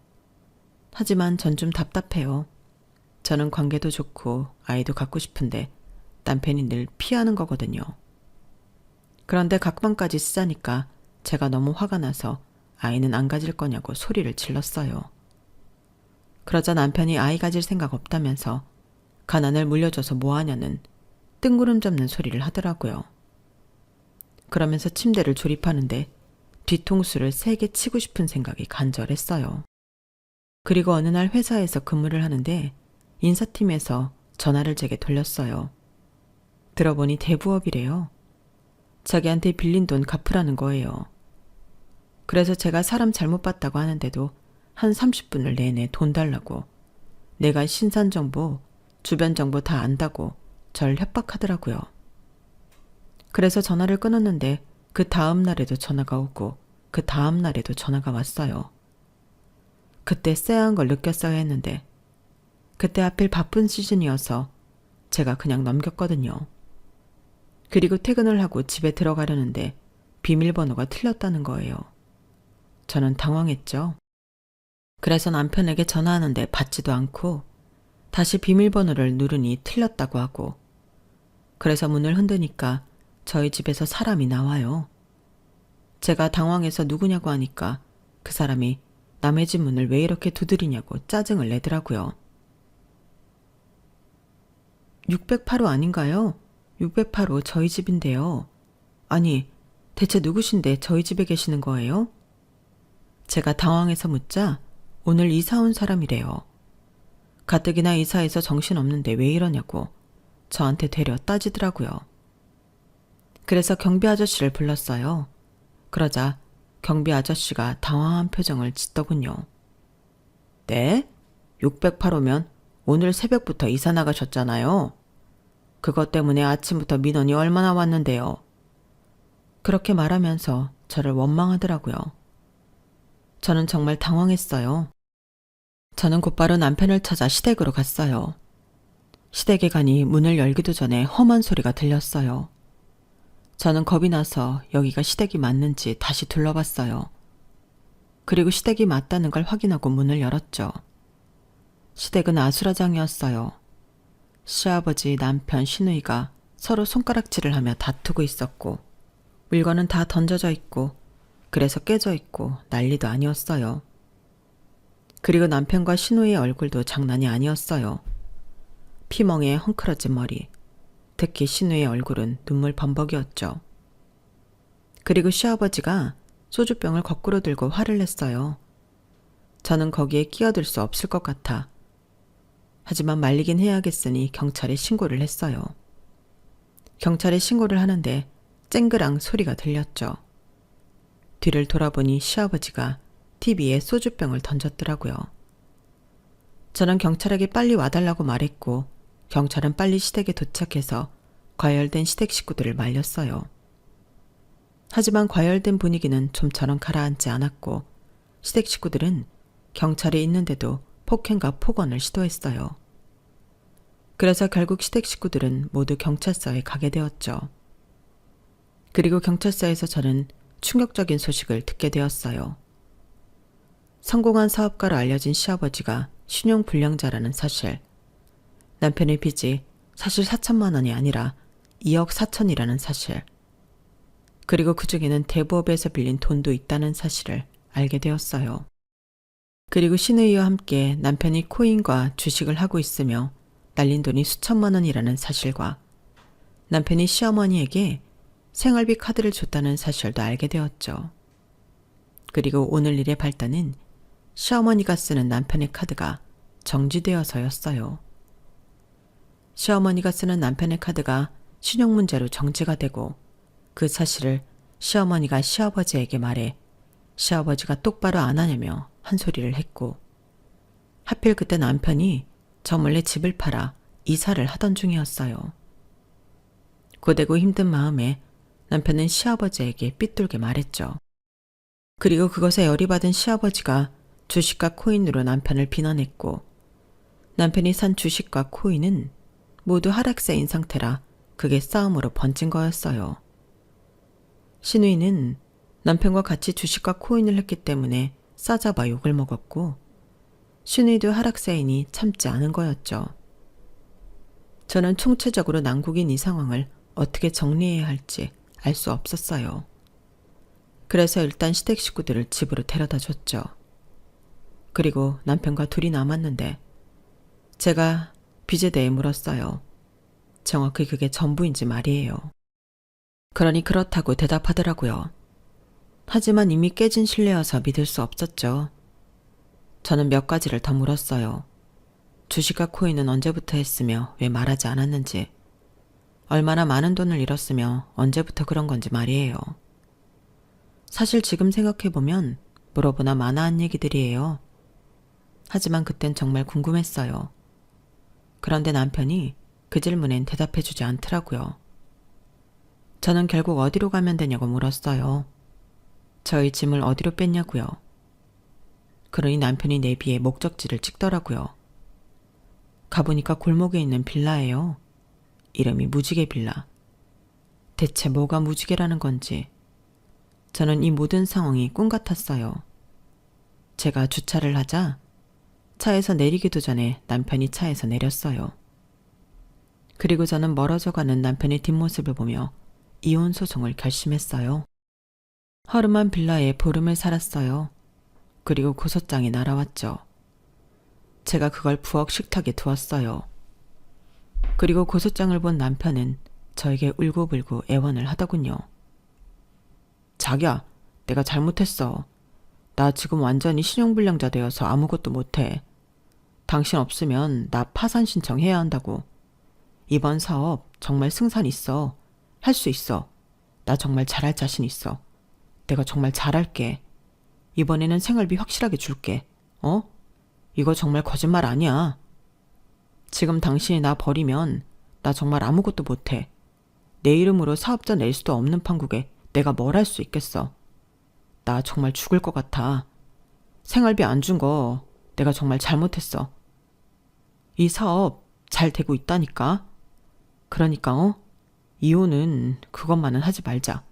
하지만 전 좀 답답해요. 저는 관계도 좋고 아이도 갖고 싶은데 남편이 늘 피하는 거거든요. 그런데 각방까지 쓰자니까 제가 너무 화가 나서 아이는 안 가질 거냐고 소리를 질렀어요. 그러자 남편이 아이 가질 생각 없다면서 가난을 물려줘서 뭐하냐는 뜬구름 잡는 소리를 하더라고요. 그러면서 침대를 조립하는데 뒤통수를 세게 치고 싶은 생각이 간절했어요. 그리고 어느 날 회사에서 근무를 하는데 인사팀에서 전화를 제게 돌렸어요. 들어보니 대부업이래요. 자기한테 빌린 돈 갚으라는 거예요. 그래서 제가 사람 잘못 봤다고 하는데도 한 30분을 내내 돈 달라고, 내가 신산 정보, 주변 정보 다 안다고 절 협박하더라고요. 그래서 전화를 끊었는데 그 다음 날에도 전화가 오고 그 다음 날에도 전화가 왔어요. 그때 쎄한 걸 느꼈어야 했는데 그때 하필 바쁜 시즌이어서 제가 그냥 넘겼거든요. 그리고 퇴근을 하고 집에 들어가려는데 비밀번호가 틀렸다는 거예요. 저는 당황했죠. 그래서 남편에게 전화하는데 받지도 않고 다시 비밀번호를 누르니 틀렸다고 하고, 그래서 문을 흔드니까 저희 집에서 사람이 나와요. 제가 당황해서 누구냐고 하니까 그 사람이 남의 집 문을 왜 이렇게 두드리냐고 짜증을 내더라고요. 608호 아닌가요? 608호 저희 집인데요. 아니, 대체 누구신데 저희 집에 계시는 거예요? 제가 당황해서 묻자 오늘 이사 온 사람이래요. 가뜩이나 이사해서 정신없는데 왜 이러냐고 저한테 되려 따지더라고요. 그래서 경비 아저씨를 불렀어요. 그러자 경비 아저씨가 당황한 표정을 짓더군요. 네? 608호면 오늘 새벽부터 이사 나가셨잖아요. 그것 때문에 아침부터 민원이 얼마나 왔는데요. 그렇게 말하면서 저를 원망하더라고요. 저는 정말 당황했어요. 저는 곧바로 남편을 찾아 시댁으로 갔어요. 시댁에 가니 문을 열기도 전에 험한 소리가 들렸어요. 저는 겁이 나서 여기가 시댁이 맞는지 다시 둘러봤어요. 그리고 시댁이 맞다는 걸 확인하고 문을 열었죠. 시댁은 아수라장이었어요. 시아버지, 남편, 시누이가 서로 손가락질을 하며 다투고 있었고, 물건은 다 던져져 있고, 그래서 깨져 있고 난리도 아니었어요. 그리고 남편과 시누이의 얼굴도 장난이 아니었어요. 피멍에 헝클어진 머리, 특히 시누이의 얼굴은 눈물 범벅이었죠. 그리고 시아버지가 소주병을 거꾸로 들고 화를 냈어요. 저는 거기에 끼어들 수 없을 것 같아. 하지만 말리긴 해야겠으니 경찰에 신고를 했어요. 경찰에 신고를 하는데 쨍그랑 소리가 들렸죠. 뒤를 돌아보니 시아버지가 TV에 소주병을 던졌더라고요. 저는 경찰에게 빨리 와달라고 말했고 경찰은 빨리 시댁에 도착해서 과열된 시댁 식구들을 말렸어요. 하지만 과열된 분위기는 좀처럼 가라앉지 않았고 시댁 식구들은 경찰이 있는데도 폭행과 폭언을 시도했어요. 그래서 결국 시댁 식구들은 모두 경찰서에 가게 되었죠. 그리고 경찰서에서 저는 충격적인 소식을 듣게 되었어요. 성공한 사업가로 알려진 시아버지가 신용불량자라는 사실, 남편의 빚이 사실 4천만 원이 아니라 2억 4천이라는 사실, 그리고 그 중에는 대부업에서 빌린 돈도 있다는 사실을 알게 되었어요. 그리고 시누이와 함께 남편이 코인과 주식을 하고 있으며 날린 돈이 수천만 원이라는 사실과 남편이 시어머니에게 생활비 카드를 줬다는 사실도 알게 되었죠. 그리고 오늘 일의 발단은 시어머니가 쓰는 남편의 카드가 정지되어서였어요. 시어머니가 쓰는 남편의 카드가 신용문제로 정지가 되고 그 사실을 시어머니가 시아버지에게 말해 시아버지가 똑바로 안 하냐며 한 소리를 했고, 하필 그때 남편이 저 몰래 집을 팔아 이사를 하던 중이었어요. 고되고 힘든 마음에 남편은 시아버지에게 삐뚤게 말했죠. 그리고 그것에 열이 받은 시아버지가 주식과 코인으로 남편을 비난했고, 남편이 산 주식과 코인은 모두 하락세인 상태라 그게 싸움으로 번진 거였어요. 시누이는 남편과 같이 주식과 코인을 했기 때문에 싸잡아 욕을 먹었고, 시누이도 하락세이니 참지 않은 거였죠. 저는 총체적으로 난국인 이 상황을 어떻게 정리해야 할지 알 수 없었어요. 그래서 일단 시댁 식구들을 집으로 데려다 줬죠. 그리고 남편과 둘이 남았는데 제가 빚에 대해 물었어요. 정확히 그게 전부인지 말이에요. 그러니 그렇다고 대답하더라고요. 하지만 이미 깨진 신뢰여서 믿을 수 없었죠. 저는 몇 가지를 더 물었어요. 주식과 코인은 언제부터 했으며 왜 말하지 않았는지, 얼마나 많은 돈을 잃었으며 언제부터 그런 건지 말이에요. 사실 지금 생각해보면 물어보나 마나한 얘기들이에요. 하지만 그땐 정말 궁금했어요. 그런데 남편이 그 질문엔 대답해주지 않더라고요. 저는 결국 어디로 가면 되냐고 물었어요. 저희 짐을 어디로 뺐냐고요. 그러니 남편이 내비에 목적지를 찍더라고요. 가보니까 골목에 있는 빌라예요. 이름이 무지개 빌라. 대체 뭐가 무지개라는 건지 저는 이 모든 상황이 꿈 같았어요. 제가 주차를 하자 차에서 내리기도 전에 남편이 차에서 내렸어요. 그리고 저는 멀어져가는 남편의 뒷모습을 보며 이혼 소송을 결심했어요. 허름한 빌라에 보름을 살았어요. 그리고 고소장이 날아왔죠. 제가 그걸 부엌 식탁에 두었어요. 그리고 고소장을 본 남편은 저에게 울고불고 애원을 하더군요. 자기야, 내가 잘못했어. 나 지금 완전히 신용불량자 되어서 아무것도 못해. 당신 없으면 나 파산 신청해야 한다고. 이번 사업 정말 승산 있어. 할 수 있어. 나 정말 잘할 자신 있어. 내가 정말 잘할게. 이번에는 생활비 확실하게 줄게. 이거 정말 거짓말 아니야. 지금 당신이 나 버리면 나 정말 아무것도 못해. 내 이름으로 사업자 낼 수도 없는 판국에 내가 뭘 할 수 있겠어. 나 정말 죽을 것 같아. 생활비 안 준 거 내가 정말 잘못했어. 이 사업 잘 되고 있다니까. 그러니까 이혼은 그것만은 하지 말자.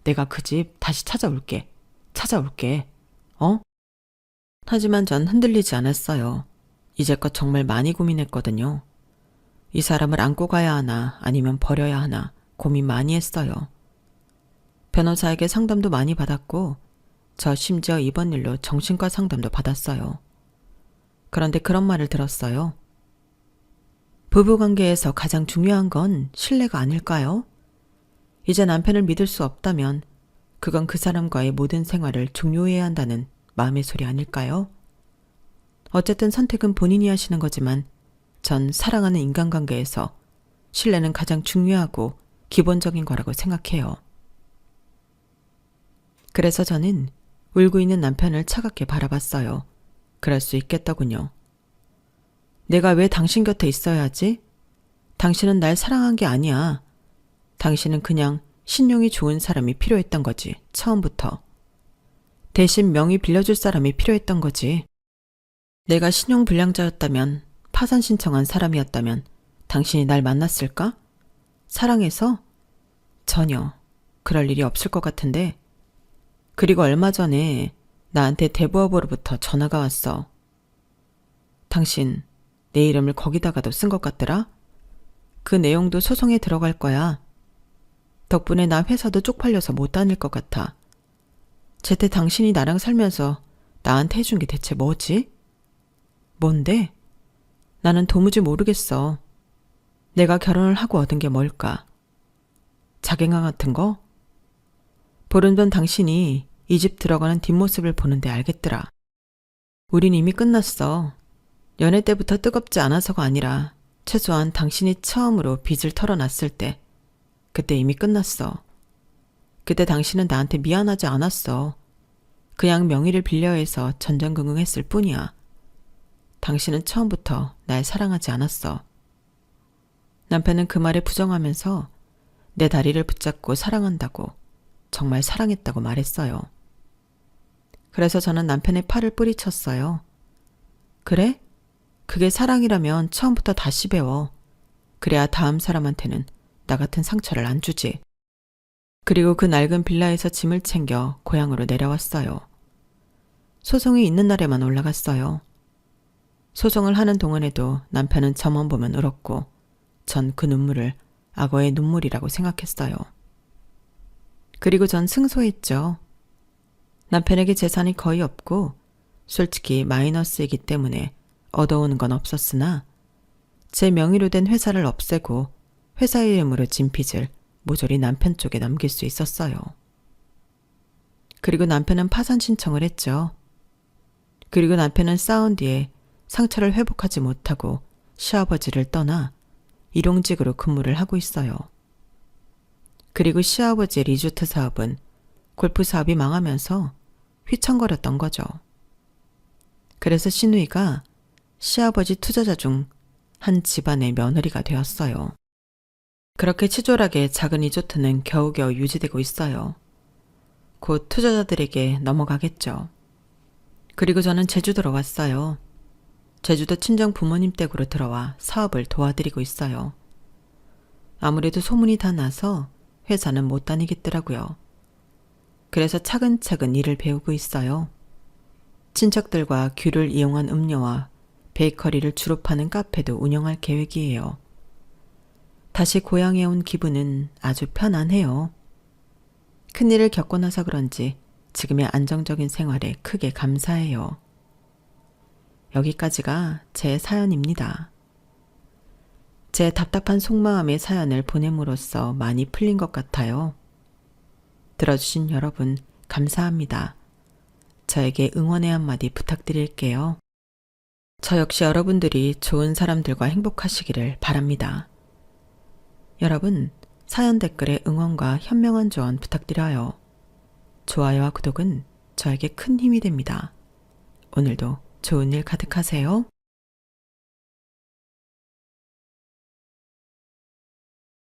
내가 그 집 다시 찾아올게. 하지만 전 흔들리지 않았어요. 이제껏 정말 많이 고민했거든요. 이 사람을 안고 가야 하나 아니면 버려야 하나 고민 많이 했어요. 변호사에게 상담도 많이 받았고 저 심지어 이번 일로 정신과 상담도 받았어요. 그런데 그런 말을 들었어요. 부부관계에서 가장 중요한 건 신뢰가 아닐까요? 이제 남편을 믿을 수 없다면 그건 그 사람과의 모든 생활을 종료해야 한다는 마음의 소리 아닐까요? 어쨌든 선택은 본인이 하시는 거지만 전 사랑하는 인간관계에서 신뢰는 가장 중요하고 기본적인 거라고 생각해요. 그래서 저는 울고 있는 남편을 차갑게 바라봤어요. 그럴 수 있겠더군요. 내가 왜 당신 곁에 있어야 하지? 당신은 날 사랑한 게 아니야. 당신은 그냥 신용이 좋은 사람이 필요했던 거지, 처음부터. 대신 명의 빌려줄 사람이 필요했던 거지. 내가 신용불량자였다면, 파산 신청한 사람이었다면 당신이 날 만났을까? 사랑해서? 전혀 그럴 일이 없을 것 같은데. 그리고 얼마 전에 나한테 대부업으로부터 전화가 왔어. 당신 내 이름을 거기다가도 쓴 것 같더라? 그 내용도 소송에 들어갈 거야. 덕분에 나 회사도 쪽팔려서 못 다닐 것 같아. 제때 당신이 나랑 살면서 나한테 해준 게 대체 뭐지? 뭔데? 나는 도무지 모르겠어. 내가 결혼을 하고 얻은 게 뭘까? 자갱아 같은 거? 보름 전 당신이 이 집 들어가는 뒷모습을 보는데 알겠더라. 우린 이미 끝났어. 연애 때부터 뜨겁지 않아서가 아니라 최소한 당신이 처음으로 빚을 털어놨을 때 그때 이미 끝났어. 그때 당신은 나한테 미안하지 않았어. 그냥 명의를 빌려 해서 전전긍긍했을 뿐이야. 당신은 처음부터 날 사랑하지 않았어. 남편은 그 말에 부정하면서 내 다리를 붙잡고 사랑한다고, 정말 사랑했다고 말했어요. 그래서 저는 남편의 팔을 뿌리쳤어요. 그래? 그게 사랑이라면 처음부터 다시 배워. 그래야 다음 사람한테는 나 같은 상처를 안 주지. 그리고 그 낡은 빌라에서 짐을 챙겨 고향으로 내려왔어요. 소송이 있는 날에만 올라갔어요. 소송을 하는 동안에도 남편은 저만 보면 울었고 전 그 눈물을 악어의 눈물이라고 생각했어요. 그리고 전 승소했죠. 남편에게 재산이 거의 없고 솔직히 마이너스이기 때문에 얻어오는 건 없었으나 제 명의로 된 회사를 없애고 회사 이름으로 진 빚을 모조리 남편 쪽에 넘길 수 있었어요. 그리고 남편은 파산 신청을 했죠. 그리고 남편은 싸운 뒤에 상처를 회복하지 못하고 시아버지를 떠나 일용직으로 근무를 하고 있어요. 그리고 시아버지의 리조트 사업은 골프 사업이 망하면서 휘청거렸던 거죠. 그래서 시누이가 시아버지 투자자 중 한 집안의 며느리가 되었어요. 그렇게 치졸하게 작은 리조트는 겨우겨우 유지되고 있어요. 곧 투자자들에게 넘어가겠죠. 그리고 저는 제주도로 왔어요. 제주도 친정 부모님 댁으로 들어와 사업을 도와드리고 있어요. 아무래도 소문이 다 나서 회사는 못 다니겠더라고요. 그래서 차근차근 일을 배우고 있어요. 친척들과 귤을 이용한 음료와 베이커리를 주로 파는 카페도 운영할 계획이에요. 다시 고향에 온 기분은 아주 편안해요. 큰일을 겪고 나서 그런지 지금의 안정적인 생활에 크게 감사해요. 여기까지가 제 사연입니다. 제 답답한 속마음의 사연을 보냄으로써 많이 풀린 것 같아요. 들어주신 여러분 감사합니다. 저에게 응원의 한마디 부탁드릴게요. 저 역시 여러분들이 좋은 사람들과 행복하시기를 바랍니다. 여러분, 사연 댓글에 응원과 현명한 조언 부탁드려요. 좋아요와 구독은 저에게 큰 힘이 됩니다. 오늘도 좋은 일 가득하세요.